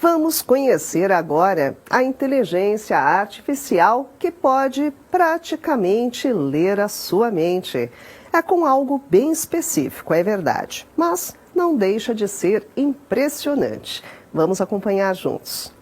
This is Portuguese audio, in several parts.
Vamos conhecer agora a inteligência artificial que pode praticamente ler a sua mente. É com algo bem específico, é verdade, mas não deixa de ser impressionante. Vamos acompanhar juntos.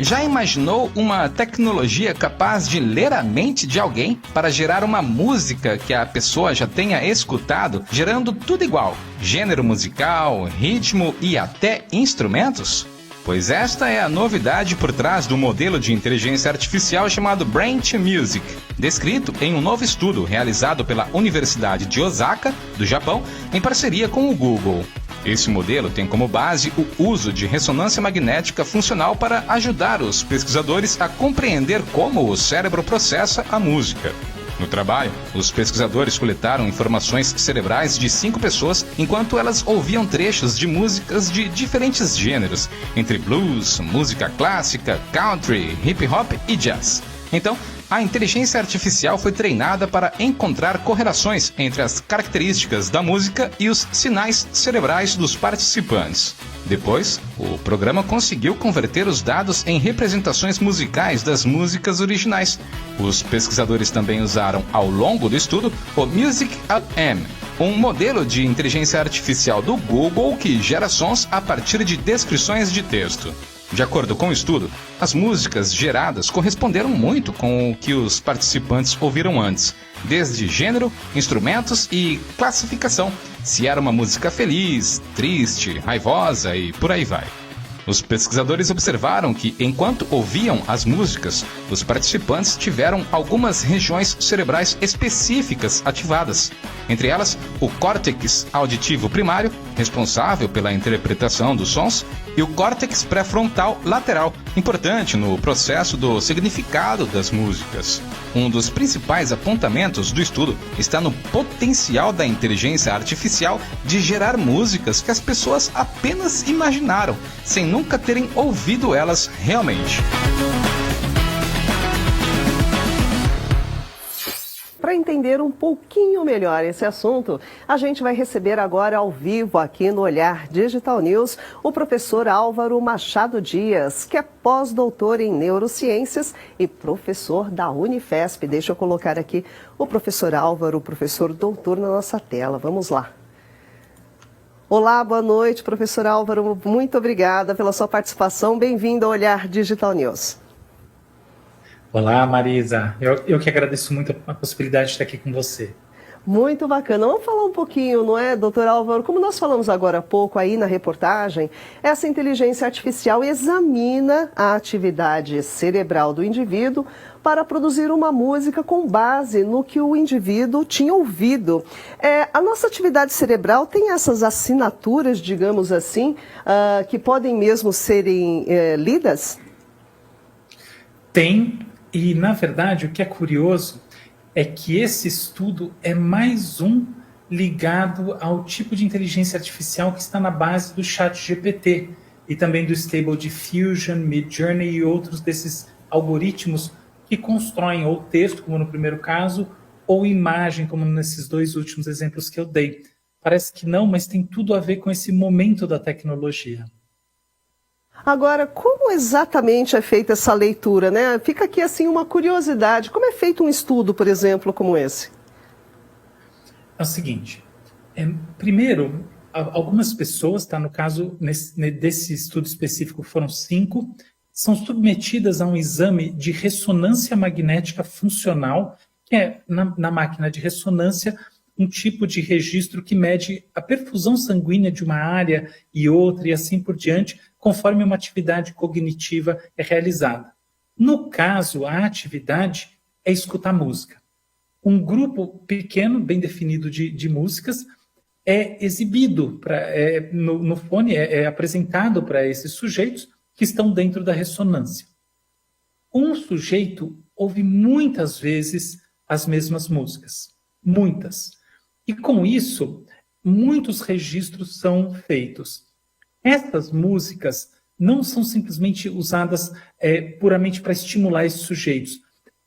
Já imaginou uma tecnologia capaz de ler a mente de alguém para gerar uma música que a pessoa já tenha escutado, gerando tudo igual? Gênero musical, ritmo e até instrumentos? Pois esta é a novidade por trás do modelo de inteligência artificial chamado Brain2Music, descrito em um novo estudo realizado pela Universidade de Osaka, do Japão, em parceria com o Google. Esse modelo tem como base o uso de ressonância magnética funcional para ajudar os pesquisadores a compreender como o cérebro processa a música. No trabalho, os pesquisadores coletaram informações cerebrais de 5 pessoas enquanto elas ouviam trechos de músicas de diferentes gêneros, entre blues, música clássica, country, hip hop e jazz. Então, a inteligência artificial foi treinada para encontrar correlações entre as características da música e os sinais cerebrais dos participantes. Depois, o programa conseguiu converter os dados em representações musicais das músicas originais. Os pesquisadores também usaram, ao longo do estudo, o Music.am, um modelo de inteligência artificial do Google que gera sons a partir de descrições de texto. De acordo com o estudo, as músicas geradas corresponderam muito com o que os participantes ouviram antes, desde gênero, instrumentos e classificação, se era uma música feliz, triste, raivosa e por aí vai. Os pesquisadores observaram que, enquanto ouviam as músicas, os participantes tiveram algumas regiões cerebrais específicas ativadas. Entre elas, o córtex auditivo primário, responsável pela interpretação dos sons, e o córtex pré-frontal lateral, importante no processo do significado das músicas. Um dos principais apontamentos do estudo está no potencial da inteligência artificial de gerar músicas que as pessoas apenas imaginaram, sem nunca terem ouvido elas realmente. Para entender um pouquinho melhor esse assunto, a gente vai receber agora ao vivo aqui no Olhar Digital News o professor Álvaro Machado Dias, que é pós-doutor em neurociências e professor da Unifesp. Deixa eu colocar aqui o professor Álvaro, o professor doutor na nossa tela. Vamos lá. Olá, boa noite, professor Álvaro. Muito obrigada pela sua participação. Bem-vindo ao Olhar Digital News. Olá, Marisa. Eu que agradeço muito a possibilidade de estar aqui com você. Muito bacana. Vamos falar um pouquinho, não é, doutor Álvaro? Como nós falamos agora há pouco aí na reportagem, essa inteligência artificial examina a atividade cerebral do indivíduo para produzir uma música com base no que o indivíduo tinha ouvido. A nossa atividade cerebral tem essas assinaturas, digamos assim, que podem mesmo serem lidas? Tem, e na verdade o que é curioso é que esse estudo é mais um ligado ao tipo de inteligência artificial que está na base do ChatGPT e também do Stable Diffusion, Midjourney e outros desses algoritmos que constroem ou texto, como no primeiro caso, ou imagem, como nesses dois últimos exemplos que eu dei. Parece que não, mas tem tudo a ver com esse momento da tecnologia. Agora, como exatamente é feita essa leitura, né? Fica aqui assim uma curiosidade. Como é feito um estudo, por exemplo, como esse? É o seguinte, primeiro, algumas pessoas, no caso desse estudo específico foram 5, são submetidas a um exame de ressonância magnética funcional, que é, na máquina de ressonância, um tipo de registro que mede a perfusão sanguínea de uma área e outra e assim por diante, conforme uma atividade cognitiva é realizada. No caso, a atividade é escutar música. Um grupo pequeno, bem definido de músicas, é exibido no fone, é apresentado para esses sujeitos que estão dentro da ressonância. Um sujeito ouve muitas vezes as mesmas músicas, muitas. E com isso, muitos registros são feitos. Essas músicas não são simplesmente usadas puramente para estimular esses sujeitos.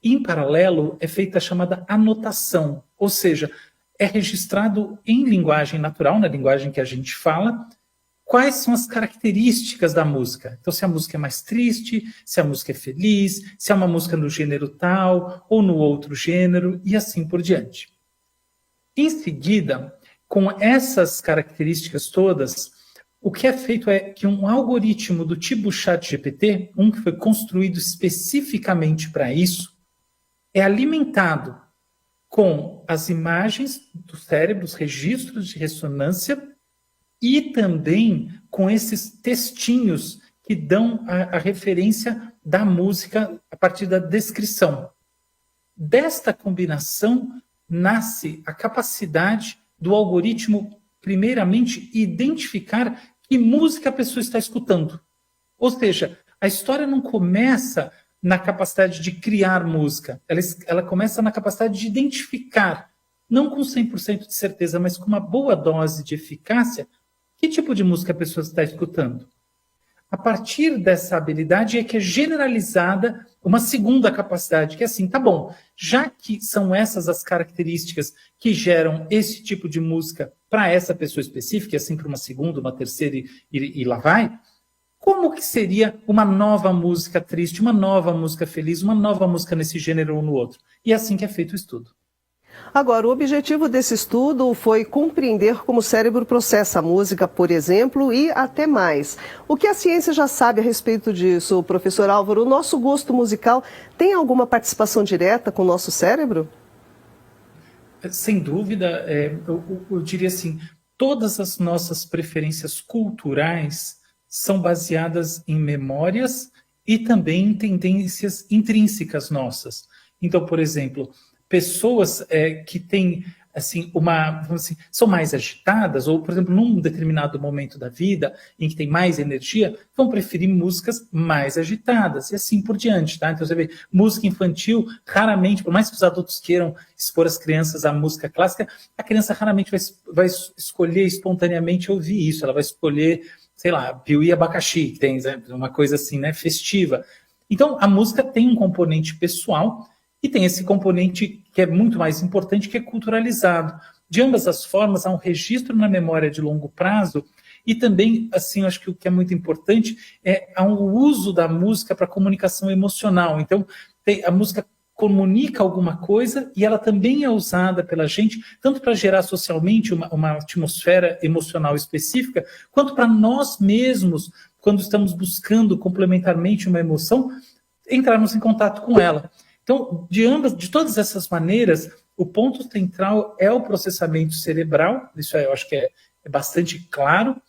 Em paralelo, é feita a chamada anotação, ou seja, é registrado em linguagem natural, na linguagem que a gente fala, quais são as características da música. Então, se a música é mais triste, se a música é feliz, se é uma música no gênero tal ou no outro gênero, e assim por diante. Em seguida, com essas características todas, o que é feito é que um algoritmo do tipo ChatGPT, um que foi construído especificamente para isso, é alimentado com as imagens do cérebro, os registros de ressonância, e também com esses textinhos que dão a referência da música a partir da descrição. Desta combinação nasce a capacidade do algoritmo, primeiramente, identificar que música a pessoa está escutando. Ou seja, a história não começa na capacidade de criar música, ela começa na capacidade de identificar, não com 100% de certeza, mas com uma boa dose de eficácia, que tipo de música a pessoa está escutando. A partir dessa habilidade é que é generalizada uma segunda capacidade, que é assim, tá bom, já que são essas as características que geram esse tipo de música para essa pessoa específica, e assim para uma segunda, uma terceira e lá vai, como que seria uma nova música triste, uma nova música feliz, uma nova música nesse gênero ou no outro? E é assim que é feito o estudo. Agora, o objetivo desse estudo foi compreender como o cérebro processa a música, por exemplo, e até mais. O que a ciência já sabe a respeito disso, professor Álvaro? O nosso gosto musical tem alguma participação direta com o nosso cérebro? Sem dúvida, eu diria assim, todas as nossas preferências culturais são baseadas em memórias e também em tendências intrínsecas nossas. Então, por exemplo, pessoas que têm, assim, vamos assim, são mais agitadas, ou, por exemplo, num determinado momento da vida em que tem mais energia, vão preferir músicas mais agitadas, e assim por diante, tá? Então, você vê, música infantil, raramente, por mais que os adultos queiram expor as crianças à música clássica, a criança raramente vai escolher espontaneamente ouvir isso, ela vai escolher, sei lá, Piuí e Abacaxi, que tem uma coisa assim, né, festiva. Então, a música tem um componente pessoal, e tem esse componente que é muito mais importante, que é culturalizado. De ambas as formas, há um registro na memória de longo prazo e também, assim, eu acho que o que é muito importante há um uso da música para comunicação emocional. Então, a música comunica alguma coisa e ela também é usada pela gente, tanto para gerar socialmente uma atmosfera emocional específica, quanto para nós mesmos, quando estamos buscando complementarmente uma emoção, entrarmos em contato com ela. Então, de todas essas maneiras, o ponto central é o processamento cerebral, isso eu acho que é bastante claro,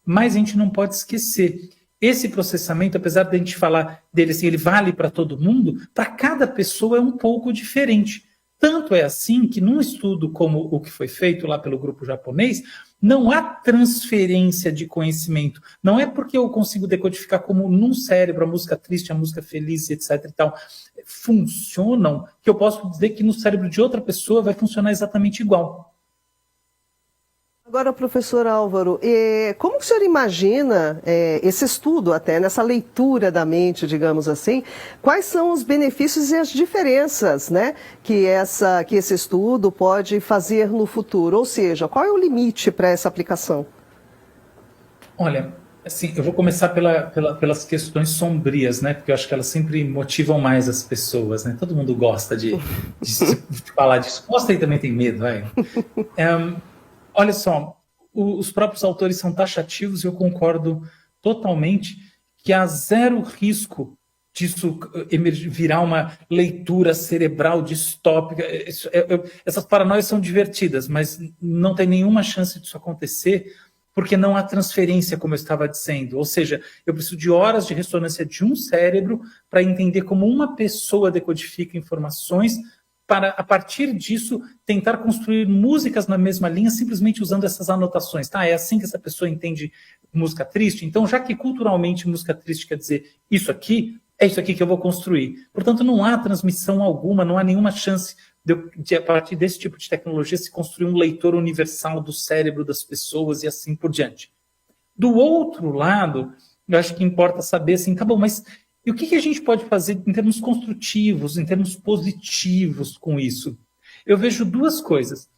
mas a gente não pode esquecer, esse processamento, apesar de a gente falar dele assim, ele vale para todo mundo, para cada pessoa é um pouco diferente. Tanto é assim que num estudo como o que foi feito lá pelo grupo japonês, não há transferência de conhecimento. Não é porque eu consigo decodificar como num cérebro a música triste, a música feliz, etc. e tal, funcionam, que eu posso dizer que no cérebro de outra pessoa vai funcionar exatamente igual. Agora, professor Álvaro, como que o senhor imagina esse estudo, até nessa leitura da mente, digamos assim, quais são os benefícios e as diferenças, né, que esse estudo pode fazer no futuro? Ou seja, qual é o limite para essa aplicação? Olha, assim, eu vou começar pelas questões sombrias, né, porque eu acho que elas sempre motivam mais as pessoas, né? Todo mundo gosta de falar disso. Gosta e também tem medo, vai. Olha só, os próprios autores são taxativos e eu concordo totalmente que há zero risco disso virar uma leitura cerebral distópica. Essas paranoias são divertidas, mas não tem nenhuma chance disso acontecer porque não há transferência, como eu estava dizendo. Ou seja, eu preciso de horas de ressonância de um cérebro para entender como uma pessoa decodifica informações, para, a partir disso, tentar construir músicas na mesma linha, simplesmente usando essas anotações. Tá, é assim que essa pessoa entende música triste? Então, já que culturalmente música triste quer dizer isso aqui, é isso aqui que eu vou construir. Portanto, não há transmissão alguma, não há nenhuma chance de a partir desse tipo de tecnologia, se construir um leitor universal do cérebro das pessoas e assim por diante. Do outro lado, eu acho que importa saber assim, tá bom, mas e o que a gente pode fazer em termos construtivos, em termos positivos com isso? Eu vejo duas coisas.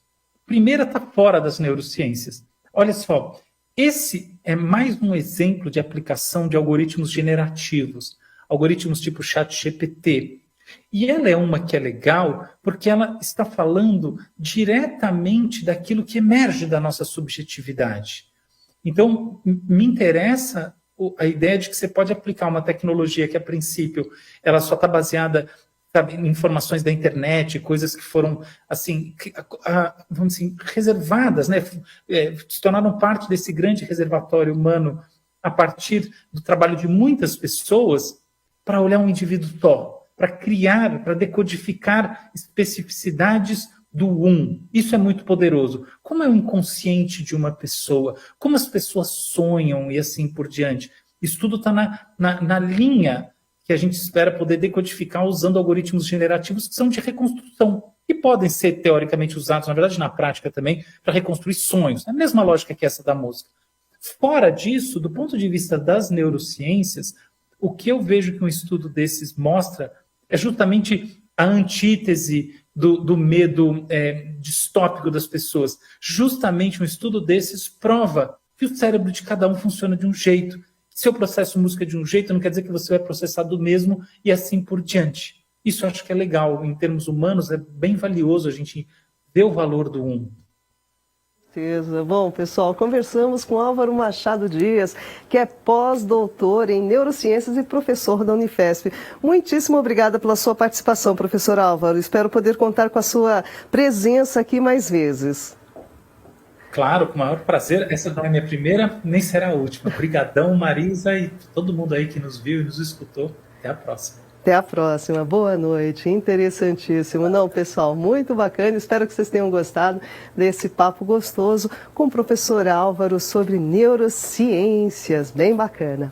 A primeira está fora das neurociências. Olha só, Esse é mais um exemplo de aplicação de algoritmos generativos, algoritmos tipo ChatGPT. E ela é uma que é legal porque ela está falando diretamente daquilo que emerge da nossa subjetividade. Então, me interessa a ideia de que você pode aplicar uma tecnologia que, a princípio, ela só está baseada, sabe, em informações da internet, coisas que foram, assim, vamos assim, reservadas, né? Se tornaram parte desse grande reservatório humano a partir do trabalho de muitas pessoas para olhar um indivíduo só, para criar, para decodificar especificidades do Isso é muito poderoso. Como é o inconsciente de uma pessoa, como as pessoas sonham e assim por diante. Isso tudo está na linha que a gente espera poder decodificar usando algoritmos generativos que são de reconstrução e podem ser teoricamente usados, na verdade, na prática também, para reconstruir sonhos. É a mesma lógica que essa da música. Fora disso, do ponto de vista das neurociências, o que eu vejo que um estudo desses mostra é justamente a antítese do medo distópico das pessoas. Justamente um estudo desses prova que o cérebro de cada um funciona de um jeito. Se eu processo música de um jeito, não quer dizer que você vai processar do mesmo e assim por diante. Isso eu acho que é legal. Em termos humanos, é bem valioso a gente ver o valor do Certeza. Bom, pessoal, conversamos com Álvaro Machado Dias, que é pós-doutor em neurociências e professor da Unifesp. Muitíssimo obrigada pela sua participação, professor Álvaro. Espero poder contar com a sua presença aqui mais vezes. Claro, com o maior prazer. Essa não é a minha primeira, nem será a última. Obrigadão, Marisa, e todo mundo aí que nos viu e nos escutou. Até a próxima. Até a próxima. Boa noite. Interessantíssimo. Não, pessoal, muito bacana. Espero que vocês tenham gostado desse papo gostoso com o professor Álvaro sobre neurociências. Bem bacana.